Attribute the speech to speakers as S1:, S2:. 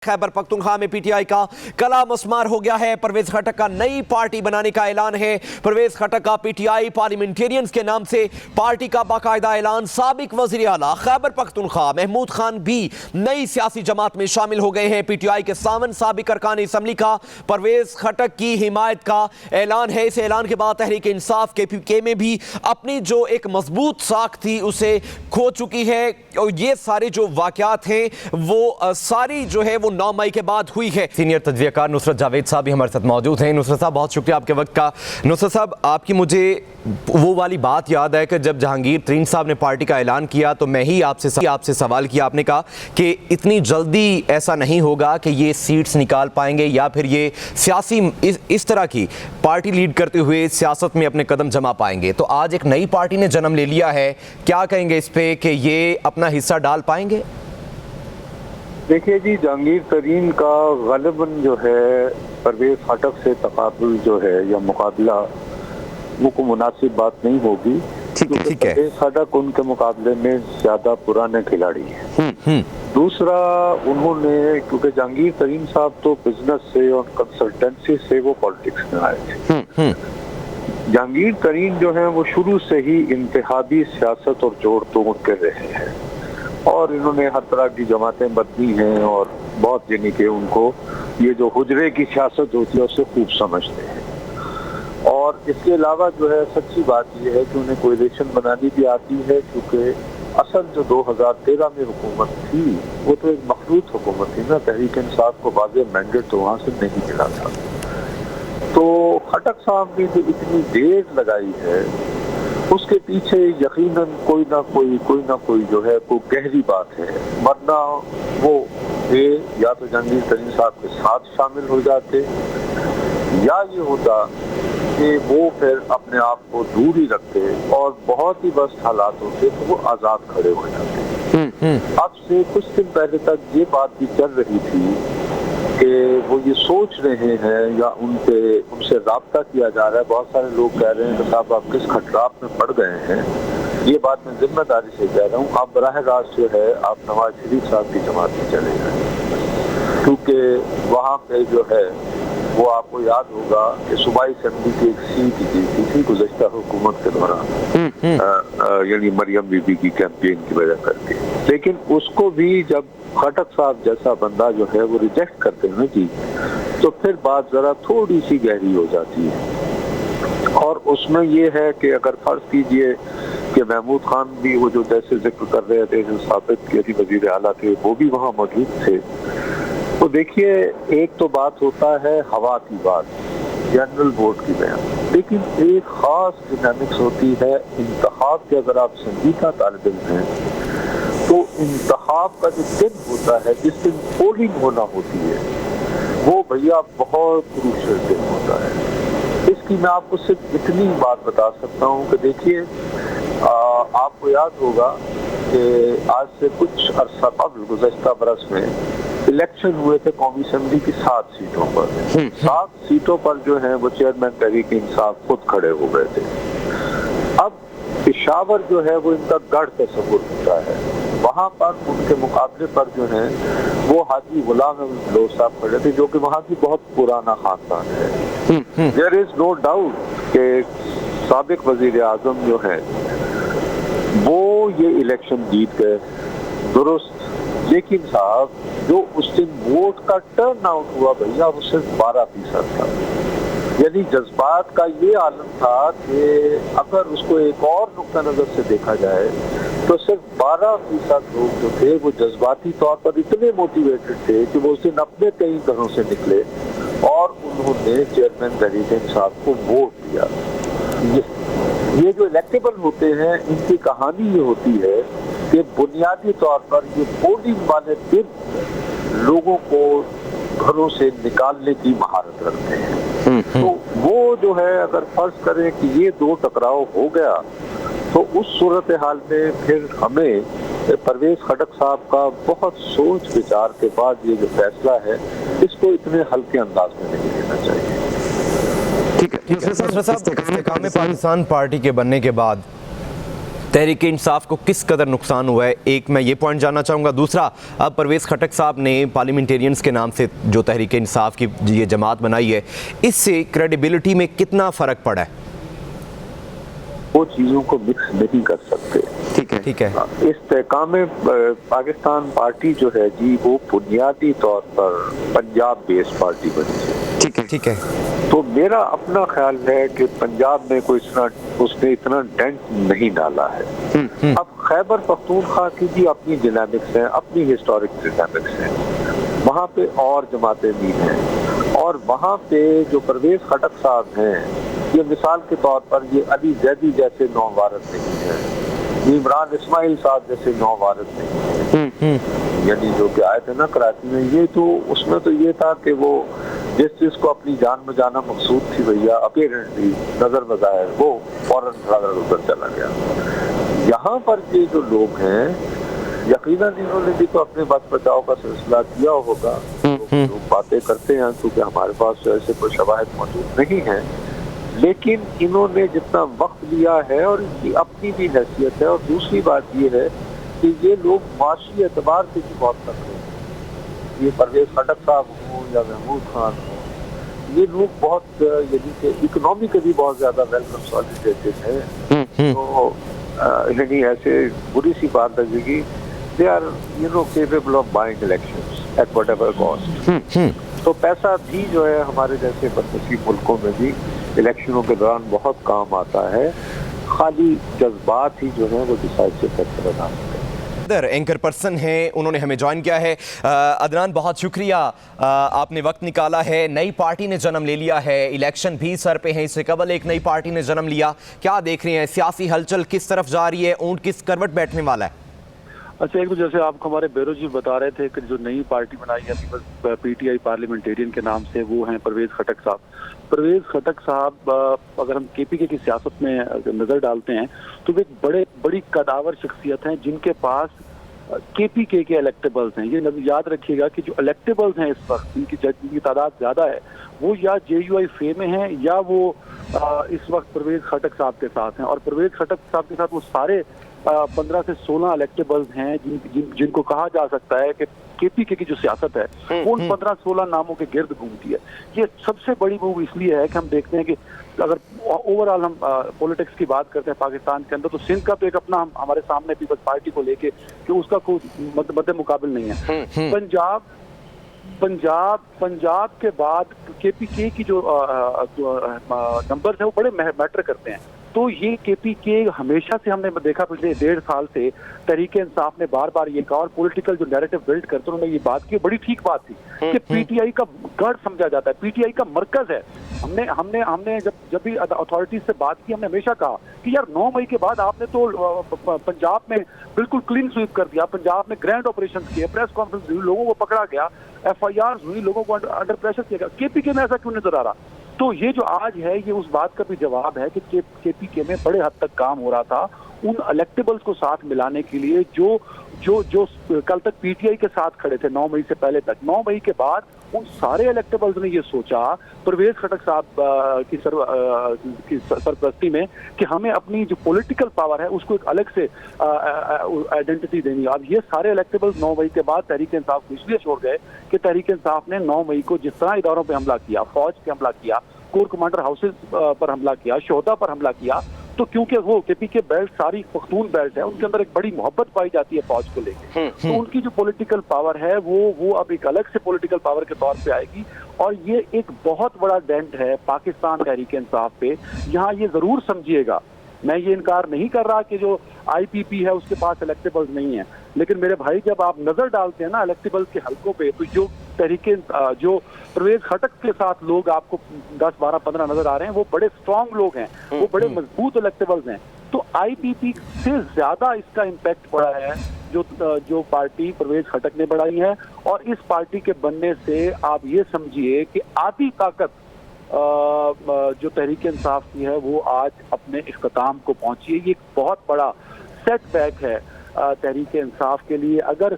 S1: खैबर पख्तूनख्वा में पीटीआई का कला मस्मार हो गया है। परवेज खटक का नई पार्टी बनाने का ऐलान है। परवेज खटक का पीटीआई पार्लियामेंटेरियंस के नाम से पार्टी का बाकायदा ऐलान। साबिक वजीर आला खैबर पख्तूनख्वा महमूद खान भी नई सियासी जमात में शामिल हो गए हैं। पीटीआई के सावन साबिक अरकान असम्बली का परवेज खटक की हिमायत का ऐलान है। इस ऐलान के बाद तहरीक इंसाफ के में भी अपनी जो एक मजबूत साख थी उसे खो चुकी है। और ये सारे जो वाकयात हैं वो सारी जो है वो 9 मई के बाद हुई है। सीनियर तजवीयकार नुसरत जावेद साहब भी हमारे साथ मौजूद हैं। नुसरत साहब, बहुत शुक्रिया आपके वक्त का। नुसरत साहब, आपकी मुझे वो वाली बात याद है कि जब जहांगीर तरीन साहब ने पार्टी का ऐलान किया तो मैं ही आपसे सवाल किया। आपने कहा कि इतनी जल्दी ऐसा नहीं होगा कि ये सीट्स निकाल पाएंगे या फिर ये सियासी इस तरह की पार्टी लीड करते हुए सियासत में अपने कदम जमा पाएंगे। तो आज एक नई पार्टी ने जन्म ले लिया है, क्या कहेंगे इस पे कि ये अपना हिस्सा डाल पाएंगे?
S2: देखिए जी, जहांगीर तरीन का ग़ालिबन जो है परवेज खटक से तकाबुल जो है या मुकाबला वो को मुनासिब बात नहीं होगी।
S1: ठीक है।
S2: परवेज खटक उनके मुकाबले में ज्यादा पुराने खिलाड़ी हैं। दूसरा, उन्होंने क्योंकि जहांगीर तरीन साहब तो बिजनेस से और कंसल्टेंसी से वो पॉलिटिक्स में आए थे। जहांगीर तरीन जो है वो शुरू से ही इंतहादी सियासत और जोड़ तोड़ कर रहे हैं और इन्होंने हर तरह की जमातें बदली हैं और बहुत यानी कि उनको ये जो हुजरे की सियासत होती है उससे खूब समझते हैं। और इसके अलावा जो है सच्ची बात यह है कि उन्हें कोalition बनानी भी आती है, क्योंकि असल जो 2013 में हुकूमत थी वो तो एक मखलूत हुकूमत थी ना, तहरीक इंसाफ को वाज़ेह मैंडेट तो वहाँ से नहीं मिला था। तो खटक साहब ने जो इतनी देर लगाई है उसके पीछे यकीनन कोई ना कोई जो है कोई गहरी बात है, वरना वो या तो जहांगीर तरीन साहब के साथ शामिल हो जाते या ये होता कि वो फिर अपने आप को दूर ही रखते और बहुत ही बस हालात होते तो वो आज़ाद खड़े हो जाते। अब से कुछ दिन पहले तक ये बात भी चल रही थी कि वो ये सोच रहे हैं या उनसे राब्ता किया जा रहा है। बहुत सारे लोग कह रहे हैं कि साहब आप किस खटराप में पड़ गए हैं। ये बात मैं जिम्मेदारी से कह रहा हूँ, आप बराह रास्त जो है आप नवाज शरीफ साहब की जमात में चले जाएं, क्योंकि वहाँ पे जो है वो आपको याद होगा कि सूबाई असेंबली की एक सीट जीती थी गुज़श्ता हुकूमत के दौरान, यानी मरियम बीबी की कैंपेन की वजह करके। लेकिन उसको भी जब खटक साहब जैसा बंदा जो है वो रिजेक्ट करते हैं जी, तो फिर बात जरा थोड़ी सी गहरी हो जाती है। और उसमें ये है कि अगर फर्ज कीजिए कि महमूद खान भी वो जो जैसे जिक्र कर रहे थे जो साबिक वजीर आला थे वो भी वहाँ मौजूद थे, तो देखिए एक तो बात होता है हवा की बात, जनरल वोट की बयान, लेकिन एक खास डिनामिक्स होती है इंतखाब के। अगर आप संजीदा तालिब इल्म हैं तो इंतखाब का जो दिन होता है जिस दिन पोलिंग होना होती है वो भैया बहुत क्रूशियल दिन होता है। इसकी मैं आपको सिर्फ इतनी बात बता सकता हूँ कि देखिए आपको याद होगा कि आज से कुछ अरसा कबल गुज़श्ता बरस में इलेक्शन हुए थे कौमी असेंबली की 7 सीटों पर। 7 सीटों पर जो है वो चेयरमैन तहरीक इंसाफ खुद खड़े हो गए थे। अब पेशावर जो है वो इनका गढ़ तस्वुर होता है, वहाँ पर उनके मुकाबले पर जो है वो हाजी गुलाम अहमद साहब खड़े थे जो कि वहाँ की बहुत पुराना खानदान है। देयर इज नो डाउट कि साबिक वजीर आजम जो है वो ये इलेक्शन जीत गए, दुरुस्त, लेकिन साहब जो उस दिन वोट का टर्न आउट हुआ भैया वो सिर्फ 12% था। यानी जज्बात का ये आलम था कि अगर उसको एक और नुक्ता नजर से देखा जाए तो सिर्फ 12% लोग जो थे वो जज्बाती तौर पर इतने मोटिवेटेड थे कि वो उस दिन अपने कई घरों से निकले और उन्होंने चेयरमैन तहरीक इंसाफ को वोट दिया। ये जो इलेक्टेबल होते हैं इनकी कहानी ये होती है कि बुनियादी तौर पर ये पोलिंग वाले दिन लोगों को घरों से निकालने की महारत रखते हैं। तो वो जो है अगर फर्ज करें कि ये दो टकराव हो गया तो उस सूरत हाल में फिर हमें परवेज खटक साहब का बहुत सोच विचार के बाद ये जो फैसला है इसको इतने हल्के अंदाज में नहीं लेना चाहिए।
S1: ठीक है। पाकिस्तान पार्टी के बनने के बाद तहरीक इंसाफ को किस कदर नुकसान हुआ है, एक मैं ये पॉइंट जानना चाहूँगा। दूसरा, अब परवेज़ खटक साहब ने पार्लियामेंटेरियंस के नाम से जो तहरीक इंसाफ की ये जमात बनाई है, इससे क्रेडिबिलिटी में कितना फ़र्क पड़ा है?
S2: वो चीज़ों को मिक्स नहीं कर सकते।
S1: ठीक है।
S2: इस्तेकाम पाकिस्तान पार्टी जो है जी, वो बुनियादी तौर पर पंजाब बेस्ड पार्टी बनी है।
S1: ठीक है।
S2: तो मेरा अपना ख्याल है कि पंजाब में कोई उसने इतना डेंट नहीं डाला है। अब खैबर पख्तूनख्वा की भी अपनी डायनामिक्स हैं, अपनी हिस्टोरिक डायनामिक्स हैं, वहाँ पे और जमातें भी हैं, और वहाँ पे जो परवेज़ खटक साहब हैं, ये मिसाल के तौर पर ये अली जैदी जैसे नौवारद नहीं है, इमरान इस्माइल साहब जैसे नौवारद नहीं है। यानी जो कि आए थे ना कराची में, ये तो उसमें तो ये था कि वो जिस चीज को अपनी जान में जाना मकसूद थी भैया, अपेरेंटली नजर बजाय वो फौरन उधर चला गया। यहाँ पर ये जो लोग हैं, यकीनन इन्होंने भी तो अपने बच बचाव का सिलसिला किया होगा। लोग बातें करते हैं क्योंकि हमारे पास ऐसे कोई शवाहिद मौजूद नहीं है, लेकिन इन्होंने जितना वक्त लिया है और इनकी अपनी भी हैसियत है, और दूसरी बात ये है कि ये लोग माशी एतबार से भी बहुत तकड़े हैं। ये परवेज़ खटक साहब हो या महमूद खान हो, ये लोग बहुत यानी कि इकोनॉमिकली बहुत ज्यादा वेल कंसोलिडेटेड है। तो यानी ऐसे बुरी सी बात लगेगी, they are capable of buying elections at whatever cost. तो पैसा भी जो है हमारे जैसे बदनसीब मुल्कों में भी इलेक्शनों के दौरान बहुत काम आता है, खाली जज्बात ही जो है वो डिसाइसिव फैक्टर बना सकते हैं।
S1: एंकर पर्सन हैं, उन्होंने हमें ज्वाइन किया है। अदनान, बहुत शुक्रिया, आपने वक्त निकाला है। नई पार्टी ने जन्म ले लिया है, इलेक्शन भी सर पे हैं, इससे कबल एक नई पार्टी ने जन्म लिया। क्या देख रहे हैं, सियासी हलचल किस तरफ जा रही है, ऊंट किस करवट बैठने वाला है?
S3: अच्छा, एक तो जैसे आप हमारे बेरोज जी बता रहे थे कि जो नई पार्टी बनाई है पीटीआई पार्लियामेंटेरियन के नाम से, वो हैं परवेज़ खटक साहब। परवेज़ खटक साहब, अगर हम केपीके की सियासत में नजर डालते हैं तो वे एक बड़ी कदावर शख्सियत हैं जिनके पास केपीके के इलेक्टेबल्स हैं। ये याद रखिएगा कि जो इलेक्टेबल्स हैं इस वक्त, जिनकी तादाद ज्यादा है, वो या जेयूआई फे में हैं या वो इस वक्त परवेज़ खटक साहब के साथ हैं। और परवेज़ खटक साहब के साथ वो सारे 15 से 16 इलेक्टेबल्स हैं जिनको कहा जा सकता है कि केपीके की जो सियासत है वो उन 15-16 नामों के गिर्द घूमती है। ये सबसे बड़ी मूव इसलिए है कि हम देखते हैं कि अगर ओवरऑल हम पॉलिटिक्स की बात करते हैं पाकिस्तान के अंदर, तो सिंध का तो एक अपना हमारे सामने पीपल्स पार्टी को लेके कि उसका कोई मद्दे मुकाबिल नहीं है। पंजाब के बाद केपीके की जो नंबर है वो बड़े मैटर करते हैं। तो ये केपीके हमेशा से हमने देखा, पिछले 1.5 साल से तहरीक इंसाफ ने बार बार ये कहा और पॉलिटिकल जो नैरेटिव बिल्ड करते उन्होंने ये बात की, बड़ी ठीक बात थी कि पीटीआई का गढ़ समझा जाता है, पीटीआई का मरकज है। हमने जब भी अथॉरिटीज से बात की, हमने हमेशा कहा कि यार 9 मई के बाद आपने तो पंजाब में बिल्कुल क्लीन स्वीप कर दिया, पंजाब में ग्रैंड ऑपरेशन किए, प्रेस कॉन्फ्रेंस हुई, लोगों को पकड़ा गया, FIR हुई, लोगों को अंडर प्रेशर किया गया, केपीके में ऐसा क्यों नजर आ रहा? तो ये जो आज है ये उस बात का भी जवाब है कि केपीके में बड़े हद तक काम हो रहा था उन इलेक्टेबल्स को साथ मिलाने के लिए जो कल तक पीटीआई के साथ खड़े थे 9 मई से पहले तक। 9 मई के बाद उन सारे इलेक्टेबल्स ने ये सोचा परवेज़ खटक साहब की सरपरस्ती में कि हमें अपनी जो पॉलिटिकल पावर है उसको एक अलग से आइडेंटिटी देनी है। अब ये सारे इलेक्टेबल्स 9 मई के बाद तहरीक इंसाफ को इसलिए छोड़ गए कि तहरीक इंसाफ ने 9 मई को जिस तरह इदारों पर हमला किया, फौज पे हमला किया, कोर कमांडर हाउसेज पर हमला किया, शोहदा पर हमला किया, तो क्योंकि वो केपीके बेल्ट सारी पख्तून बेल्ट है, उनके अंदर एक बड़ी मोहब्बत पाई जाती है फौज को लेकर, तो उनकी जो पॉलिटिकल पावर है वो अब एक अलग से पॉलिटिकल पावर के तौर पे आएगी। और ये एक बहुत बड़ा डेंट है पाकिस्तान तहरीक इंसाफ पे। यहाँ ये जरूर समझिएगा, मैं ये इनकार नहीं कर रहा कि जो IPP है उसके पास इलेक्टेबल्स नहीं है, लेकिन मेरे भाई जब आप नजर डालते हैं ना इलेक्टेबल्स के हलकों पे, तो जो परवेज़ खटक के साथ लोग आपको 10, 12, 15 नजर आ रहे हैं, वो बड़े स्ट्रांग लोग हैं, वो बड़े मजबूत इलेक्टेबल्स हैं। तो IPP से ज्यादा इसका इम्पैक्ट पड़ा है जो पार्टी परवेज़ खटक ने बढ़ाई है। और इस पार्टी के बनने से आप ये समझिए कि आधी ताकत जो तहरीक इंसाफ की है वो आज अपने इख्तिताम को पहुंची है। ये एक बहुत बड़ा सेटबैक है तहरीक इंसाफ के लिए। अगर